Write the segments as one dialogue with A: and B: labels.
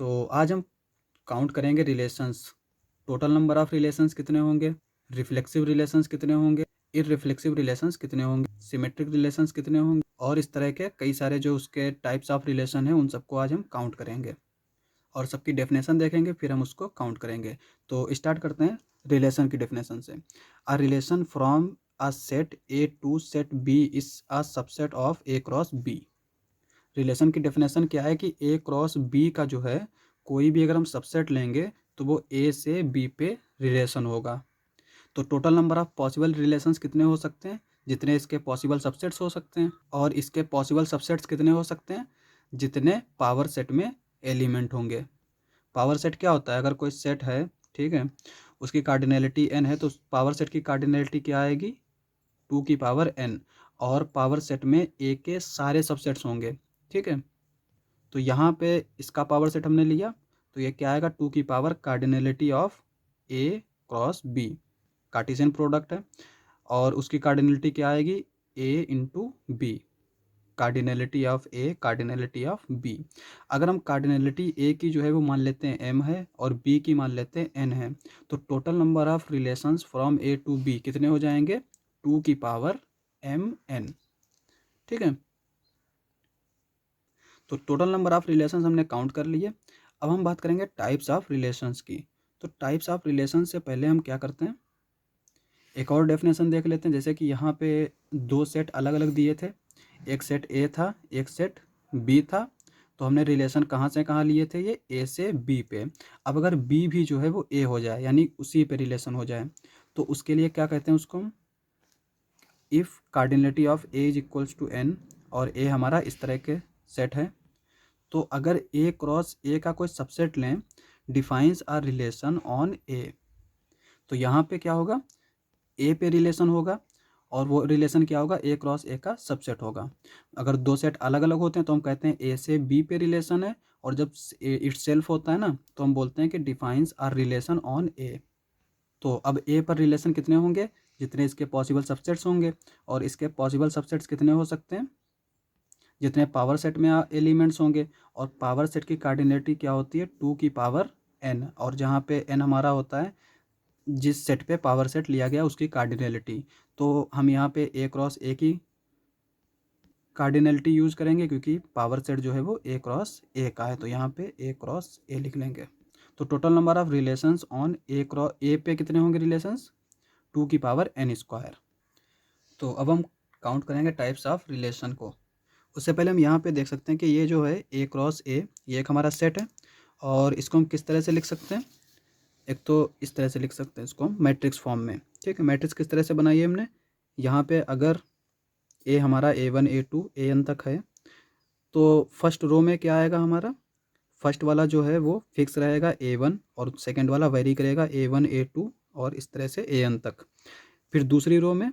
A: तो आज हम काउंट करेंगे relations. Total number of relations कितने होंगे, रिफ्लेक्सिव रिलेशंस कितने होंगे, इररिफ्लेक्सिव रिलेशंस कितने होंगे, सिमेट्रिक रिलेशंस कितने होंगे, और इस तरह के कई सारे जो उसके टाइप्स ऑफ रिलेशन हैं उन सबको आज हम काउंट करेंगे और सबकी डेफिनेशन देखेंगे, फिर हम उसको काउंट करेंगे। तो स्टार्ट करते हैं रिलेशन की डेफिनेशन से। A relation from a set A to set B is a subset of A cross B. Relation की डेफिनेशन क्या है कि ए क्रॉस बी का जो है कोई भी अगर हम सबसेट लेंगे तो वो ए से बी पे रिलेशन होगा। तो total number of possible relations कितने हो सकते हैं, जितने इसके पॉसिबल सबसेट्स हो सकते हैं, और इसके पॉसिबल सबसेट्स कितने हो सकते हैं, जितने पावर सेट में एलिमेंट होंगे। पावर सेट क्या होता है, अगर कोई सेट है, ठीक है, उसकी कार्डिनलिटी n है तो पावर सेट की कार्डिनलिटी क्या आएगी, 2 की पावर n, और पावर सेट में a के सारे सबसेट्स होंगे। ठीक है, तो यहाँ पे इसका पावर सेट हमने लिया तो ये क्या आएगा, 2 की power cardinality of a cross b, Cartesian product है, और उसकी कार्डिनलिटी क्या आएगी, a into B, cardinality of A, cardinality of B. अगर हम कार्डिनलिटी ए की जो है वो मान लेते हैं m है और b की मान लेते हैं n है, तो total number of relations from A to B कितने हो जाएंगे, 2 की पावर mn। ठीक है, तो टोटल नंबर ऑफ रिलेशंस हमने काउंट कर लिए। अब हम बात करेंगे टाइप्स ऑफ रिलेशंस की। तो टाइप्स ऑफ रिलेशन से पहले हम क्या करते हैं, एक और डेफिनेशन देख लेते हैं। जैसे कि यहाँ पे दो सेट अलग अलग दिए थे, एक सेट ए था, एक सेट बी था, तो हमने रिलेशन कहाँ से कहाँ लिए थे, ये ए से बी पे। अब अगर बी भी जो है वो ए हो जाए, यानी उसी पे रिलेशन हो जाए, तो उसके लिए क्या कहते हैं उसको हम, if cardinality of A is equals to N, और ए हमारा इस तरह के सेट है, तो अगर ए क्रॉस ए का कोई सबसेट लें, डिफाइंस आर रिलेशन ऑन ए, तो यहाँ पे क्या होगा, ए पे रिलेशन होगा, और वो रिलेशन क्या होगा, ए क्रॉस ए का सबसेट होगा। अगर दो सेट अलग अलग होते हैं तो हम कहते हैं ए से बी पे रिलेशन है, और जब इट सेल्फ होता है ना तो हम बोलते हैं कि डिफाइंस आर रिलेशन ऑन ए। तो अब ए पर रिलेशन कितने होंगे, जितने इसके पॉसिबल सबसेट्स होंगे, और इसके पॉसिबल सबसेट्स कितने हो सकते हैं, जितने पावर सेट में एलिमेंट्स होंगे। और पावर सेट की कार्डिनलिटी क्या होती है, 2 की पावर n, और जहाँ पे n हमारा होता है जिस सेट पे पावर सेट लिया गया उसकी कार्डिनलिटी। तो हम यहाँ पे ए क्रॉस ए की कार्डिनलिटी यूज़ करेंगे, क्योंकि पावर सेट जो है वो ए क्रॉस ए का है, तो यहाँ पे ए क्रॉस ए लिख लेंगे। तो total number of relations on A cross ए पे कितने होंगे रिलेशंस, 2 की पावर n स्क्वायर। तो अब हम काउंट करेंगे टाइप्स ऑफ रिलेशन को। उससे पहले हम यहाँ पे देख सकते हैं कि ये जो है ए क्रॉस ए, ये एक हमारा सेट है, और इसको हम किस तरह से लिख सकते हैं, एक तो इस तरह से लिख सकते हैं इसको हम मैट्रिक्स फॉर्म में। ठीक है, मैट्रिक्स किस तरह से बनाई है हमने, यहाँ पे अगर ए हमारा A1 A2 AN तक है, तो फर्स्ट रो में क्या आएगा हमारा, फर्स्ट वाला जो है वो फिक्स रहेगा A1, और सेकंड वाला वेरी करेगा A1 A2 और इस तरह से AN तक। फिर दूसरी रो में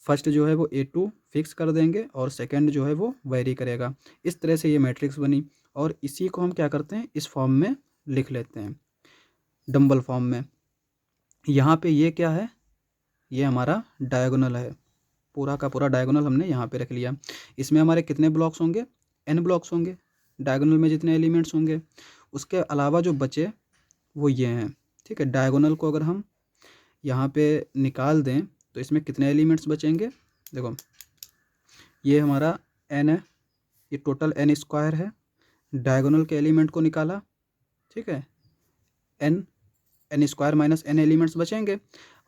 A: फर्स्ट जो है वो A2 फिक्स कर देंगे और सेकंड जो है वो वेरी करेगा। इस तरह से ये मैट्रिक्स बनी, और इसी को हम क्या करते हैं, इस फॉर्म में लिख लेते हैं, डंबल फॉर्म में। यहाँ पे ये क्या है, ये हमारा डायगोनल है, पूरा का पूरा डायगोनल हमने यहाँ पे रख लिया। इसमें हमारे कितने ब्लॉक्स होंगे, n ब्लॉक्स होंगे, डायगोनल में जितने एलिमेंट्स होंगे। उसके अलावा जो बचे वो ये हैं। ठीक है, डायगोनल को अगर हम यहाँ पे निकाल दें तो इसमें कितने एलिमेंट्स बचेंगे, देखो ये हमारा n है, ये टोटल n स्क्वायर है, डायगोनल के एलिमेंट को निकाला, ठीक है, n square minus n elements बचेंगे।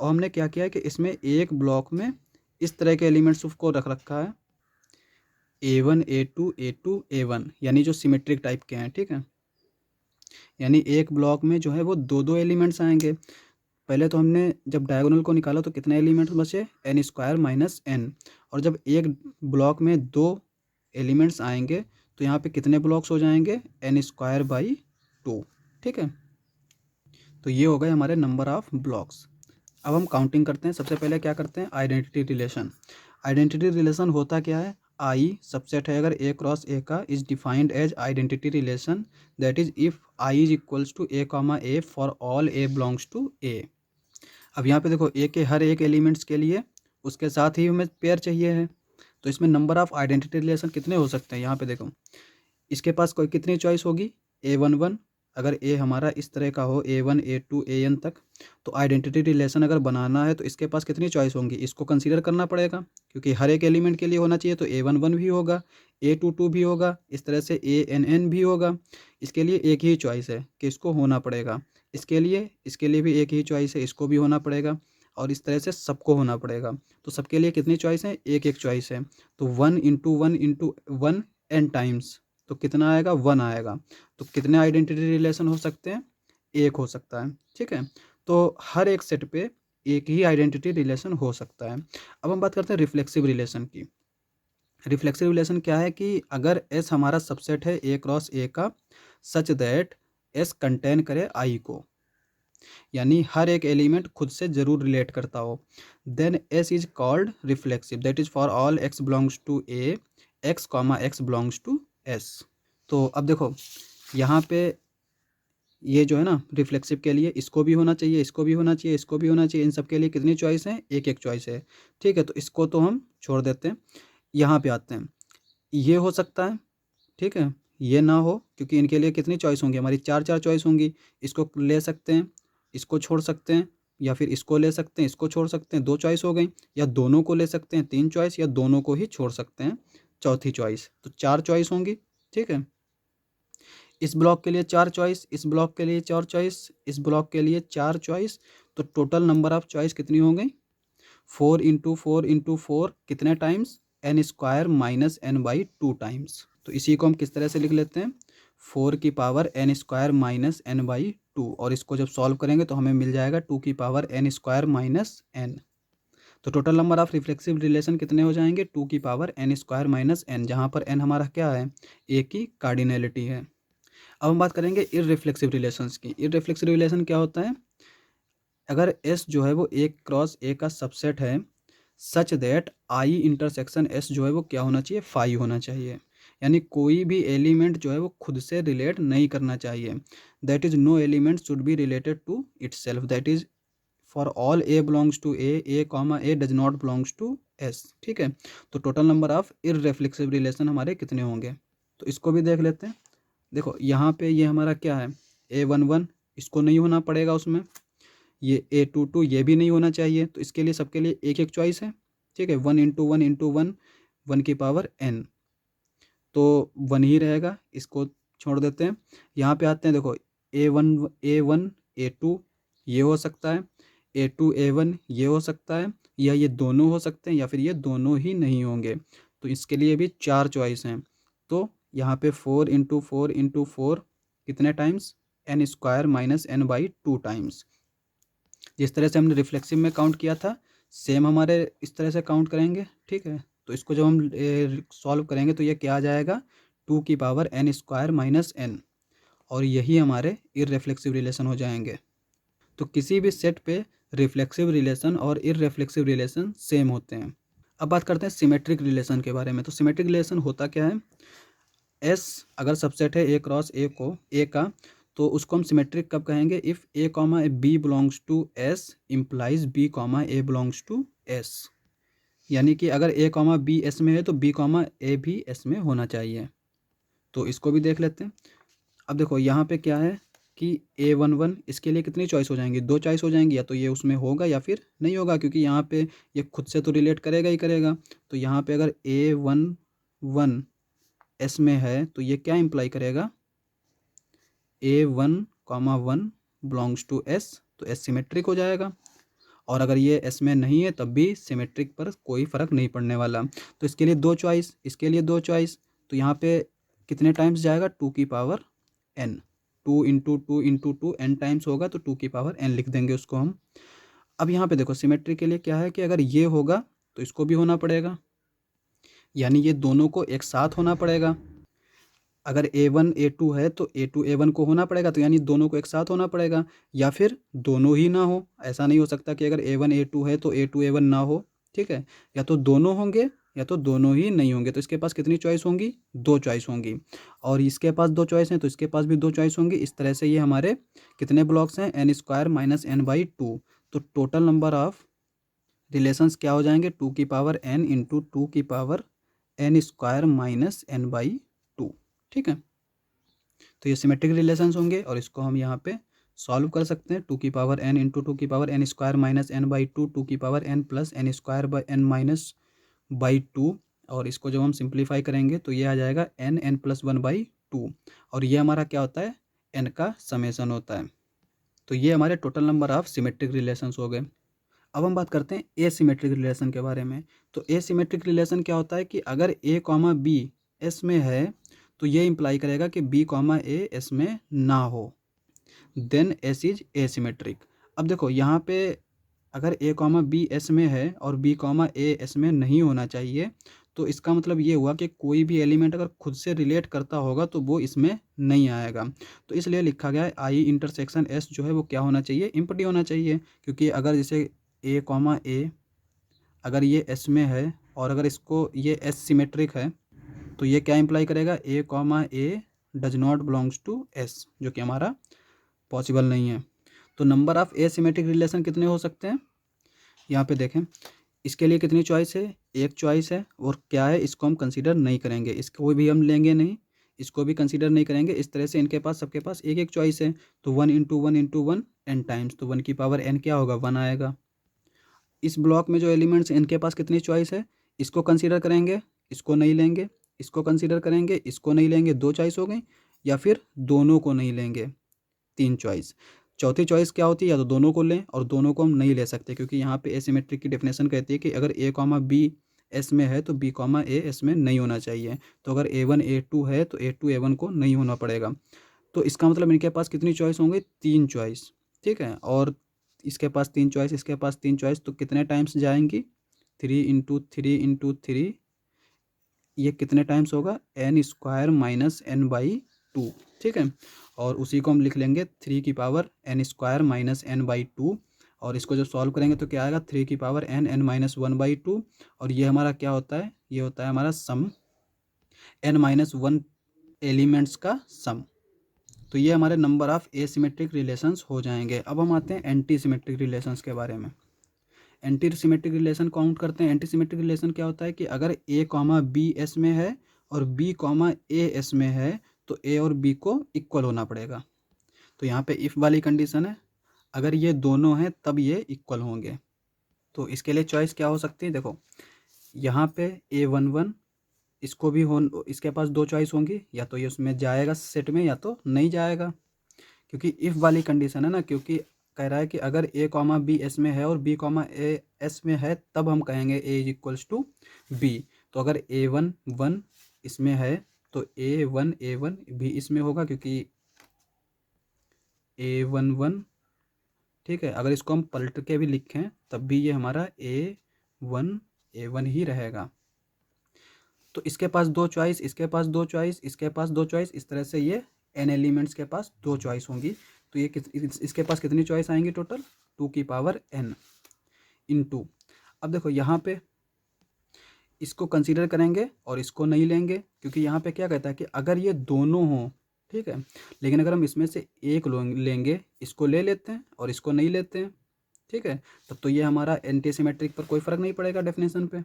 A: और हमने क्या किया है कि इसमें एक ब्लॉक में इस तरह के एलिमेंट्स को रख रखा है, A1 A2 A2 A1, यानी जो सिमेट्रिक टाइप के हैं। ठीक है, यानी एक ब्लॉक में जो है वो दो दो एलिमेंट्स आएंगे। पहले तो हमने जब डायगोनल को निकाला तो कितने एलिमेंट्स बचे, n स्क्वायर माइनस n, और जब एक ब्लॉक में दो एलिमेंट्स आएंगे तो यहाँ पे कितने ब्लॉक्स हो जाएंगे, n स्क्वायर बाई 2। ठीक है, तो ये हो गए हमारे नंबर ऑफ ब्लॉक्स। अब हम काउंटिंग करते हैं। सबसे पहले क्या करते हैं, आइडेंटिटी रिलेशन। आइडेंटिटी रिलेशन होता क्या है, आई सबसेट है अगर ए क्रॉस ए का, is defined as identity relation, that is if I is equals to A comma A for all A belongs to A. अब यहाँ पे देखो ए के हर एक एलिमेंट्स के लिए उसके साथ ही हमें पेयर चाहिए है, तो इसमें नंबर ऑफ आइडेंटिटी रिलेशन कितने हो सकते हैं, यहाँ पे देखो इसके पास कोई कितनी चॉइस होगी, A11, अगर ए हमारा इस तरह का हो A1 A2 AN तक, तो आइडेंटिटी रिलेशन अगर बनाना है तो इसके पास कितनी चॉइस होंगी, इसको कंसीडर करना पड़ेगा क्योंकि हर एक एलिमेंट के लिए होना चाहिए। तो A11 भी होगा, A22 भी होगा, इस तरह से ANN भी होगा। इसके लिए एक ही चॉइस है कि इसको होना पड़ेगा। इसके लिए भी एक ही चॉइस है, इसको भी होना पड़ेगा, और इस तरह से सबको होना पड़ेगा। तो सबके लिए कितनी चॉइस है, एक एक चॉइस है। तो 1 × 1 × 1 n टाइम्स, तो कितना आएगा, 1 आएगा। तो कितने आइडेंटिटी रिलेशन हो सकते हैं, एक हो सकता है। ठीक है, तो हर एक सेट पे एक ही आइडेंटिटी रिलेशन हो सकता है। अब हम बात करते हैं रिफ्लेक्सिव रिलेशन की। रिफ्लेक्सिव रिलेशन क्या है कि अगर एस हमारा सबसेट है ए क्रॉस ए का, सच दैट एस कंटेन करे आई को, यानी हर एक एलिमेंट खुद से जरूर रिलेट करता हो, then S is called reflexive, that is for all X belongs to A, X comma X belongs to S. तो अब देखो यहाँ पे ये जो है ना रिफ्लेक्सिव के लिए इसको भी होना चाहिए, इसको भी होना चाहिए, इसको भी होना चाहिए। इन सब के लिए कितनी चॉइस है, एक एक चॉइस है। ठीक है, तो इसको तो हम छोड़ देते हैं। यहाँ पे आते हैं, ये हो सकता है, ठीक है, ये ना हो क्योंकि इनके लिए कितनी चॉइस होंगी, हमारी चार चार चॉइस होंगी। इसको ले सकते हैं, इसको छोड़ सकते हैं, या फिर इसको ले सकते हैं, इसको छोड़ सकते हैं, दो चॉइस हो गई। या दोनों को ले सकते हैं, तीन चॉइस, या दोनों को ही छोड़ सकते हैं, चौथी चॉइस। तो चार चॉइस होंगी। ठीक है, इस ब्लॉक के लिए चार चॉइस, इस ब्लॉक के लिए चार चॉइस, इस ब्लॉक के लिए चार चॉइस। तो टोटल नंबर ऑफ चॉइस कितनी हो गई, 4 × 4 × 4 कितने टाइम्स, n² - n/2 टाइम्स। तो इसी को हम किस तरह से लिख लेते हैं, 4n² - n/2, और इसको जब सॉल्व करेंगे तो हमें मिल जाएगा 2n² - n। तो total number of reflexive relation कितने हो जाएंगे, 2n² - n, जहाँ पर n हमारा क्या है, ए की कार्डिनलिटी है। अब हम बात करेंगे इररिफ्लेक्सिव रिलेशंस की। इररिफ्लेक्सिव रिलेशन क्या होता है, अगर एस जो है वो ए क्रॉस ए का सबसेट है, such that I intersection S जो है वो क्या होना चाहिए, फाई होना चाहिए। यानी कोई भी एलिमेंट जो है वो खुद से रिलेट नहीं करना चाहिए। That is no element should be related to itself, that is for all A belongs to A comma A does not belongs to S. ठीक है, तो total number of irreflexive relation हमारे कितने होंगे, तो इसको भी देख लेते हैं। देखो यहाँ पे ये हमारा क्या है, A11, इसको नहीं होना पड़ेगा उसमें। ये A22 ये भी नहीं होना चाहिए। तो इसके लिए सबके लिए एक एक चॉइस है। ठीक है, 1 × 1 × 1 1n, तो 1 ही रहेगा, इसको छोड़ देते हैं। यहाँ पे आते हैं, देखो A1 A2 ये हो सकता है, A2 A1 ये हो सकता है, या ये दोनों हो सकते हैं, या फिर ये दोनों ही नहीं होंगे। तो इसके लिए भी चार चॉइस हैं। तो यहाँ पे 4 × 4 × 4 कितने टाइम्स, n² - n/2 टाइम्स। जिस तरह से हमने रिफ्लेक्सिव में काउंट किया था, सेम हमारे इस तरह से काउंट करेंगे। ठीक है, तो इसको जब हम सॉल्व करेंगे तो ये क्या आ जाएगा, 2n² - n, और यही हमारे इररिफ्लेक्सिव रिलेशन हो जाएंगे। तो किसी भी सेट पे रिफ्लेक्सिव रिलेशन और इररिफ्लेक्सिव रिलेशन सेम होते हैं। अब बात करते हैं सिमेट्रिक रिलेशन के बारे में। तो सिमेट्रिक रिलेशन होता क्या है, एस अगर सबसेट है ए क्रॉस ए को ए का, तो उसको हम सिमेट्रिक कब कहेंगे, if A comma A B belongs to S implies B comma A belongs to S. यानी कि अगर ए कॉमा बी एस में है तो बी कॉमा ए भी एस में होना चाहिए। तो इसको भी देख लेते हैं। अब देखो यहाँ पे क्या है कि A11, इसके लिए कितनी चॉइस हो जाएंगी, दो चॉइस हो जाएंगी, या तो ये उसमें होगा या फिर नहीं होगा, क्योंकि यहाँ पे ये खुद से तो रिलेट करेगा ही करेगा। तो यहाँ पे अगर A11 एस में है तो ये क्या इम्प्लाई करेगा, A1, 1 बिलोंग्स टू एस, तो एस सिमेट्रिक हो जाएगा। और अगर ये एस में नहीं है तब भी सिमेट्रिक पर कोई फ़र्क नहीं पड़ने वाला। तो इसके लिए दो चॉइस, इसके लिए दो चॉइस। तो यहाँ पे कितने टाइम्स जाएगा, 2n, 2 × 2 × 2 n टाइम्स होगा, तो 2n लिख देंगे उसको हम। अब यहाँ पे देखो सिमेट्री के लिए क्या है कि अगर ये होगा तो इसको भी होना पड़ेगा, यानी ये दोनों को एक साथ होना पड़ेगा। अगर A1 A2 है तो A2 A1 को होना पड़ेगा, तो यानी दोनों को एक साथ होना पड़ेगा, या फिर दोनों ही ना हो। ऐसा नहीं हो सकता कि अगर A1 A2 है तो A2 A1 ना हो। ठीक है, या तो दोनों होंगे या तो दोनों ही नहीं होंगे। तो इसके पास कितनी चॉइस होंगी, दो चॉइस होंगी। और इसके पास दो चॉइस हैं तो इसके पास भी दो चॉइस होंगी। इस तरह से ये हमारे कितने ब्लॉक्स हैं, n² - n/2। तो टोटल नंबर ऑफ रिलेशंस क्या हो जाएंगे, 2n × 2n² - n/2। ठीक है, तो ये सिमेट्रिक रिलेशंस होंगे और इसको हम यहाँ पे सॉल्व कर सकते हैं। 2 की पावर n इंटू 2 की power n square minus n by 2, 2 की power n plus n square by n minus by 2, और इसको जब हम सिंप्लीफाई करेंगे तो ये आ जाएगा n प्लस 1 बाई 2, और ये हमारा क्या होता है, n का समेसन होता है। तो ये हमारे total number of symmetric relations हो गए। अब हम बात करते हैं एसिमेट्रिक रिलेशन के बारे में। तो एसिमेट्रिक रिलेशन क्या होता है कि अगर a कॉमा बी एस में है तो ये इंप्लाई करेगा कि b कॉमा ए एस में ना हो, देन एस इज एसिमेट्रिक। अब देखो यहाँ पे अगर a कॉमा बी एस में है और b कॉमा ए एस में नहीं होना चाहिए, तो इसका मतलब ये हुआ कि कोई भी एलिमेंट अगर खुद से रिलेट करता होगा तो वो इसमें नहीं आएगा। तो इसलिए लिखा गया है आई इंटरसेक्शन एस जो है वो क्या होना चाहिए, एम्प्टी होना चाहिए। क्योंकि अगर जैसे a कॉमा ए अगर ये एस में है और अगर इसको ये एस सिमेट्रिक है तो ये क्या इंप्लाई करेगा, a comma A does not belongs to S, जो कि हमारा पॉसिबल नहीं है। तो नंबर ऑफ एसिमेट्रिक रिलेशन कितने हो सकते हैं, यहाँ पे देखें। इसके लिए कितनी चॉइस है, एक चॉइस है, और क्या है, इसको हम कंसीडर नहीं करेंगे, इसको भी हम लेंगे नहीं, इसको भी कंसीडर नहीं करेंगे। इस तरह से इनके पास सबके पास एक एक चॉइस है। तो 1 इंटू 1 इंटू 1 n टाइम्स, तो 1 की पावर n क्या होगा, 1 आएगा। इस ब्लॉक में जो एलिमेंट्स इनके पास कितनी चॉइस है, इसको कंसीडर करेंगे, इसको नहीं लेंगे, इसको कंसीडर करेंगे, इसको नहीं लेंगे, 2 चॉइस हो गई, या फिर दोनों को नहीं लेंगे, 3 चॉइस। चौथी चॉइस क्या होती है, या तो दोनों को लें और दोनों को हम नहीं ले सकते, क्योंकि यहाँ पे एसिमेट्रिक की डेफिनेशन कहती है कि अगर a कॉमा बी एस में है तो b कॉमा ए एस में नहीं होना चाहिए। तो अगर a1 a2 है तो a2 a1 को नहीं होना पड़ेगा। तो इसका मतलब इनके पास कितनी चॉइस होंगी, 3 चॉइस, ठीक है। और इसके पास 3 चॉइस, इसके पास 3 चॉइस, तो कितने टाइम्स जाएंगी, 3 इंटू 3 ये कितने टाइम्स होगा, n square minus n by 2, ठीक है। और उसी को हम लिख लेंगे 3 की power n square minus n by 2, और इसको जब सॉल्व करेंगे तो क्या आएगा, 3 की पावर n माइनस 1 बाई 2, और ये हमारा क्या होता है, ये होता है हमारा सम, n माइनस 1 एलिमेंट्स का सम। तो ये हमारे नंबर ऑफ एसिमेट्रिक रिलेशंस हो जाएंगे। अब हम आते हैं एंटी सिमेट्रिक रिलेशंस के बारे में। एंटी सिमेट्रिक रिलेशन काउंट करते हैं। एंटी सिमेट्रिक रिलेशन क्या होता है कि अगर a कॉमा बी एस में है और b कॉमा ए एस में है तो a और b को इक्वल होना पड़ेगा। तो यहाँ पे इफ़ वाली कंडीशन है, अगर ये दोनों हैं तब ये इक्वल होंगे। तो इसके लिए चॉइस क्या हो सकती है, देखो यहाँ पे a11 इसको भी हो, इसके पास 2 चॉइस होंगी, या तो ये उसमें जाएगा सेट में या तो नहीं जाएगा, क्योंकि इफ़ वाली कंडीशन है ना। क्योंकि कह रहा है कि अगर a कॉमा बी एस में है और b कॉमा ए एस में है तब हम कहेंगे a is equals to b। तो अगर a1 1 इसमें है तो a1 भी इसमें होगा, क्योंकि a11, ठीक है। अगर इसको हम पलट के भी लिखें तब भी ये हमारा a1 ही रहेगा। तो इसके पास 2 चॉइस, इसके पास 2 चॉइस, इसके पास 2 चॉइस, इस तरह से ये n एलिमेंट्स के पास 2 चॉइस होंगी। तो ये इसके पास कितनी चॉइस आएंगी टोटल, 2 की पावर n इंटू। अब देखो यहाँ पे इसको कंसीडर करेंगे और इसको नहीं लेंगे, क्योंकि यहाँ पे क्या कहता है कि अगर ये दोनों हों, ठीक है, लेकिन अगर हम इसमें से एक लेंगे, इसको ले लेते हैं और इसको नहीं लेते हैं, ठीक है, तब तो ये हमारा एंटी सिमेट्रिक पर कोई फ़र्क नहीं पड़ेगा डेफिनेशन पे।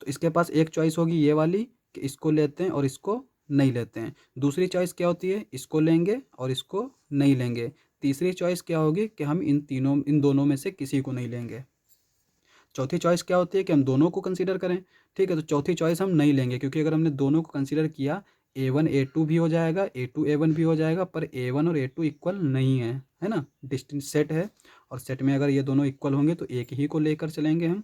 A: तो इसके पास एक चॉइस होगी ये वाली कि इसको लेते हैं और इसको नहीं लेते हैं। दूसरी चॉइस क्या होती है, इसको लेंगे और इसको नहीं लेंगे। तीसरी चॉइस क्या होगी कि हम इन दोनों में से किसी को नहीं लेंगे। चौथी चॉइस क्या होती है कि हम दोनों को कंसीडर करें, ठीक है। तो चौथी चॉइस हम नहीं लेंगे, क्योंकि अगर हमने दोनों को कंसीडर किया a1 a2 भी हो जाएगा, a2 a1 भी हो जाएगा, पर a1 और a2 इक्वल नहीं है ना, डिस्टिंक्ट सेट है, और सेट में अगर ये दोनों इक्वल होंगे तो एक ही को लेकर चलेंगे हम।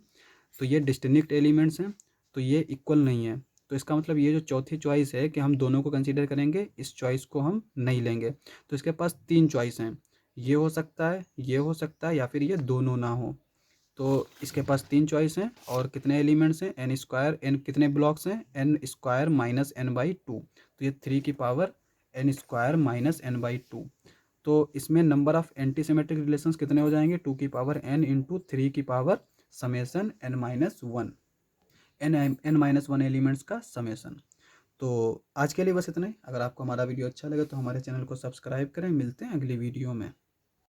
A: तो ये डिस्टिंक्ट एलिमेंट्स हैं, तो ये इक्वल नहीं है। तो इसका मतलब ये जो चौथी चॉइस है कि हम दोनों को कंसीडर करेंगे, इस चॉइस को हम नहीं लेंगे। तो इसके पास 3 चॉइस हैं, ये हो सकता है, ये हो सकता है, या फिर ये दोनों ना हो। तो इसके पास 3 चॉइस हैं और कितने एलिमेंट्स हैं, n स्क्वायर, n कितने ब्लॉक्स हैं, n square minus n by 2। तो ये 3 की power n square minus n by 2। तो इसमें number of anti symmetric relations कितने हो जाएंगे, 2 की पावर n इंटू 3 की power summation n minus 1, n minus 1 elements का समेसन। तो आज के लिए बस इतना ही। अगर आपको हमारा वीडियो अच्छा लगे तो हमारे चैनल को सब्सक्राइब करें। मिलते हैं अगली वीडियो में।